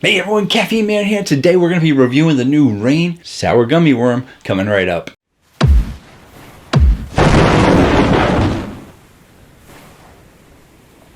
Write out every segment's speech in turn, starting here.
Hey everyone, Caffeine Man here. Today we're going to be reviewing the new Rain Sour Gummy Worm coming right up.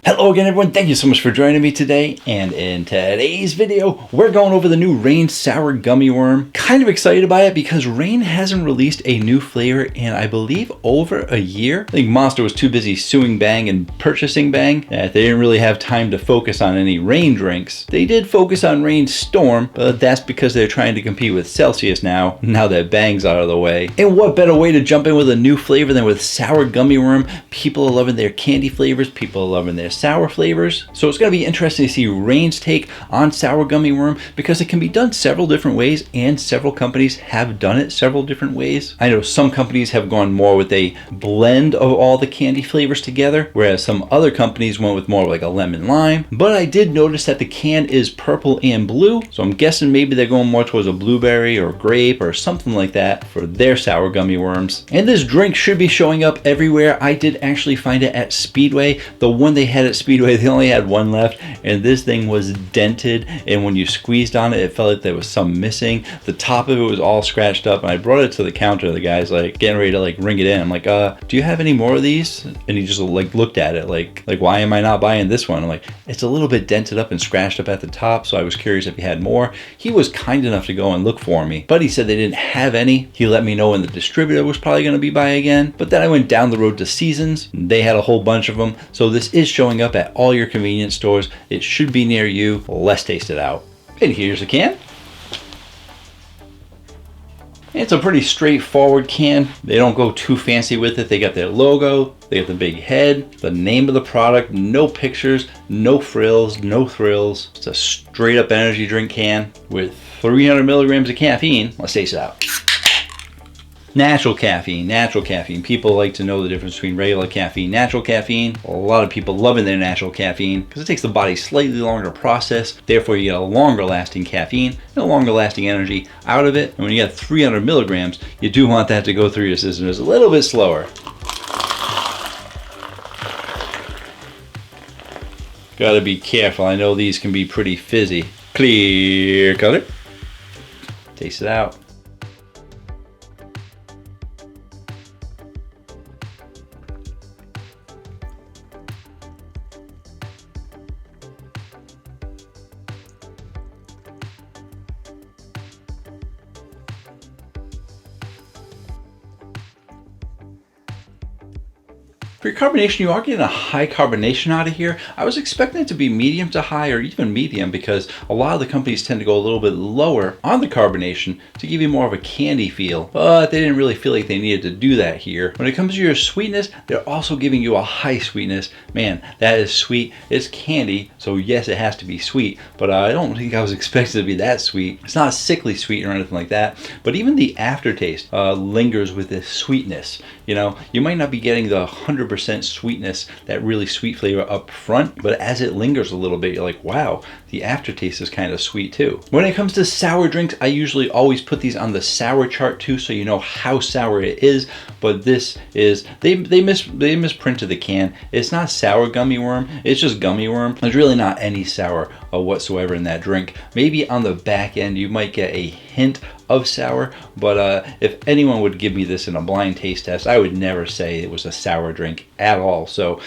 Hello again everyone, thank you so much for joining me today, and in today's video we're going over the new Rain Sour Gummy Worm. Kind of excited by it because Rain hasn't released a new flavor in I believe over a year. I think Monster was too busy suing Bang and purchasing Bang that they didn't really have time to focus on any Rain drinks. They did focus on Rain Storm, but that's because they're trying to compete with Celsius now that Bang's out of the way. And what better way to jump in with a new flavor than with Sour Gummy Worm? People are loving their candy flavors, people are loving their sour flavors. So it's going to be interesting to see Rain's take on Sour Gummy Worm because it can be done several different ways and several companies have done it several different ways. I know some companies have gone more with a blend of all the candy flavors together, whereas some other companies went with more like a lemon lime. But I did notice that the can is purple and blue, so I'm guessing maybe they're going more towards a blueberry or grape or something like that for their Sour Gummy Worms. And this drink should be showing up everywhere. I did actually find it at Speedway. The one they had at Speedway, they only had one left, and this thing was dented, and when you squeezed on it, it felt like there was some missing. The top of it was all scratched up, and I brought it to the counter. The guy's like getting ready to like ring it in. I'm like, do you have any more of these? And he just like looked at it like why am I not buying this one? I'm like, it's a little bit dented up and scratched up at the top, so I was curious if he had more. He was kind enough to go and look for me, but he said they didn't have any. He let me know when the distributor was probably going to be by again, but then I went down the road to Seasons. They had a whole bunch of them, so this is showing up at all your convenience stores. It should be near you. Let's taste it out. And here's a can. It's a pretty straightforward can. They don't go too fancy with it. They got their logo, they got the big head, the name of the product, no pictures, no frills, no thrills. It's a straight up energy drink can with 300 milligrams of caffeine. Let's taste it out. Natural caffeine, natural caffeine. People like to know the difference between regular caffeine, natural caffeine. A lot of people loving their natural caffeine because it takes the body slightly longer to process. Therefore, you get a longer lasting caffeine and a longer lasting energy out of it. And when you get 300 milligrams, you do want that to go through your system just a little bit slower. Gotta be careful. I know these can be pretty fizzy. Clear color. Taste it out. For your carbonation, you are getting a high carbonation out of here. I was expecting it to be medium to high or even medium because a lot of the companies tend to go a little bit lower on the carbonation to give you more of a candy feel, but they didn't really feel like they needed to do that here. When it comes to your sweetness, they're also giving you a high sweetness. Man, that is sweet. It's candy, so yes, it has to be sweet, but I don't think I was expecting it to be that sweet. It's not sickly sweet or anything like that, but even the aftertaste lingers with this sweetness. You know, you might not be getting the 100% sweetness, that really sweet flavor up front, but as it lingers a little bit, you're like, wow, the aftertaste is kind of sweet too. When it comes to sour drinks, I usually always put these on the sour chart too, so you know how sour it is, but this is, they misprinted the can. It's not Sour Gummy Worm, it's just Gummy Worm. There's really not any sour whatsoever in that drink. Maybe on the back end you might get a hint of sour, but if anyone would give me this in a blind taste test, I would never say it was a sour drink at all. So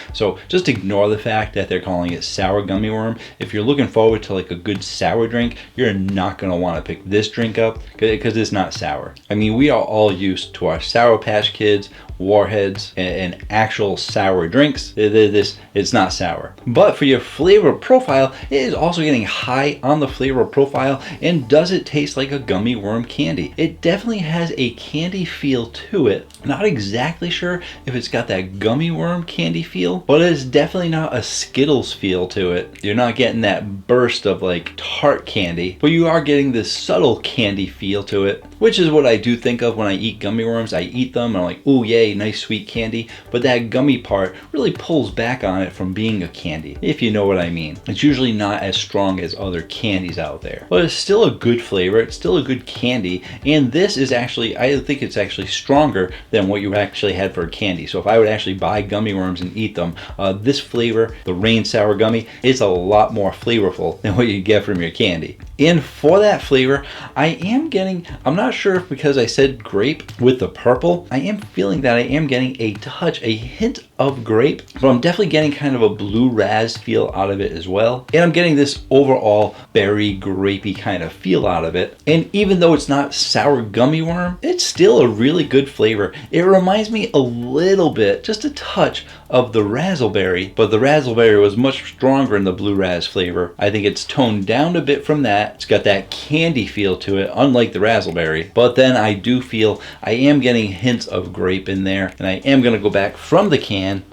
just ignore the fact that they're calling it Sour Gummy Worm. If you're looking forward to like a good sour drink, you're not going to want to pick this drink up because it's not sour. I mean, we are all used to our Sour Patch Kids, Warheads, and actual sour drinks. It's not sour. But for your flavor profile, it is also getting high on the flavor profile. And does it taste like a gummy worm candy? It definitely has a candy feel to it. Not exactly sure if it's got that gummy worm candy feel, but it's definitely not a Skittles feel to it. You're not getting that burst of like tart candy, but you are getting this subtle candy feel to it. which is what I do think of when I eat gummy worms. I eat them and I'm like, ooh, yay, nice sweet candy. But that gummy part really pulls back on it from being a candy, if you know what I mean. It's usually not as strong as other candies out there, but it's still a good flavor. It's still a good candy. And this is actually, I think it's actually stronger than what you actually had for a candy. So if I would actually buy gummy worms and eat them, this flavor, the Rain Sour Gummy, is a lot more flavorful than what you get from your candy. And for that flavor, I am getting, I'm not sure if because I said grape with the purple, I am feeling that I am getting a touch, a hint of grape, but I'm definitely getting kind of a blue raz feel out of it as well. And I'm getting this overall berry grapey kind of feel out of it. And even though it's not sour gummy worm, it's still a really good flavor. It reminds me a little bit, just a touch, of the razzleberry, but the razzleberry was much stronger in the blue raz flavor. I think it's toned down a bit from that. It's got that candy feel to it, unlike the razzleberry. But then I do feel I am getting hints of grape in there, and I am going to go back from the can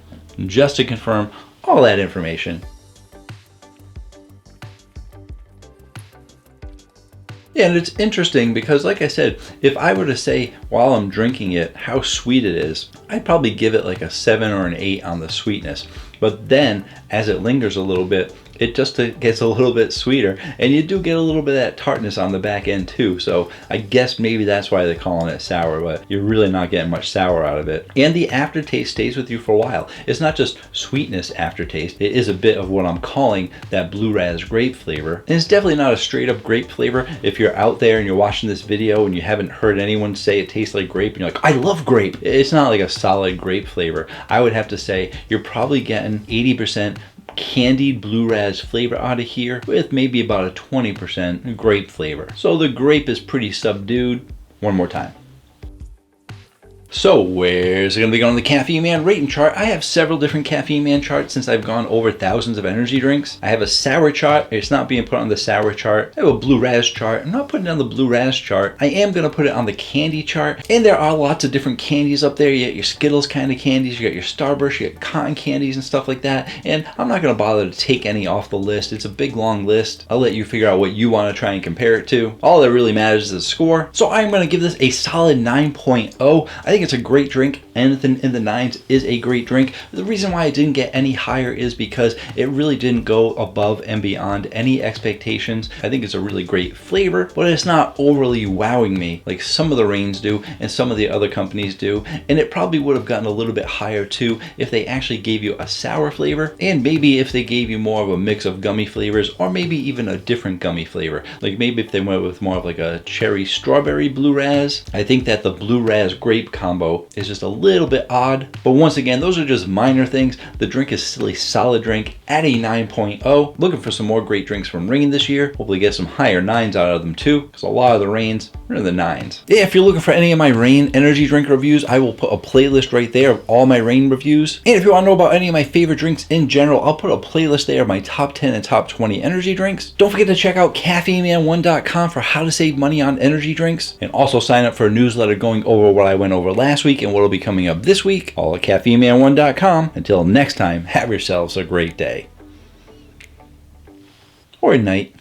just to confirm all that information. Yeah, and it's interesting because, like I said, if I were to say while I'm drinking it how sweet it is, I'd probably give it like a 7 or an 8 on the sweetness. But then, as it lingers a little bit, it just gets a little bit sweeter, and you do get a little bit of that tartness on the back end too. So I guess maybe that's why they're calling it sour, but you're really not getting much sour out of it. And the aftertaste stays with you for a while. It's not just sweetness aftertaste. It is a bit of what I'm calling that blue raz grape flavor. And it's definitely not a straight up grape flavor. If you're out there and you're watching this video and you haven't heard anyone say it tastes like grape and you're like, I love grape, it's not like a solid grape flavor. I would have to say you're probably getting 80% candied blue raz flavor out of here with maybe about a 20% grape flavor. So the grape is pretty subdued. One more time. So where's it going to be going on the Caffeine Man rating chart? I have several different Caffeine Man charts since I've gone over thousands of energy drinks. I have a sour chart. It's not being put on the sour chart. I have a blue raz chart. I'm not putting it on the blue raz chart. I am going to put it on the candy chart. And there are lots of different candies up there. You got your Skittles kind of candies. You got your Starburst. You got cotton candies and stuff like that. And I'm not going to bother to take any off the list. It's a big long list. I'll let you figure out what you want to try and compare it to. All that really matters is the score. So I'm going to give this a solid 9.0. I think it's a great drink. Anything in the 9s is a great drink. The reason why I didn't get any higher is because it really didn't go above and beyond any expectations. I think it's a really great flavor, but it's not overly wowing me like some of the Reigns do and some of the other companies do. And it probably would have gotten a little bit higher too if they actually gave you a sour flavor, and maybe if they gave you more of a mix of gummy flavors, or maybe even a different gummy flavor. Like maybe if they went with more of like a cherry strawberry blue raz. I think that the blue raz grape combo is just a little bit odd, but once again, those are just minor things. The drink is still a solid drink at a 9.0. Looking for some more great drinks from Reign this year. Hopefully get some higher 9s out of them too, because a lot of the Reigns are in the 9s. Yeah, if you're looking for any of my Reign energy drink reviews, I will put a playlist right there of all my Reign reviews. And if you want to know about any of my favorite drinks in general, I'll put a playlist there of my top 10 and top 20 energy drinks. Don't forget to check out caffeineman1.com for how to save money on energy drinks, and also sign up for a newsletter going over what I went over last week and what will be coming up this week, all at caffeineman1.com. Until next time, have yourselves a great day. Or night.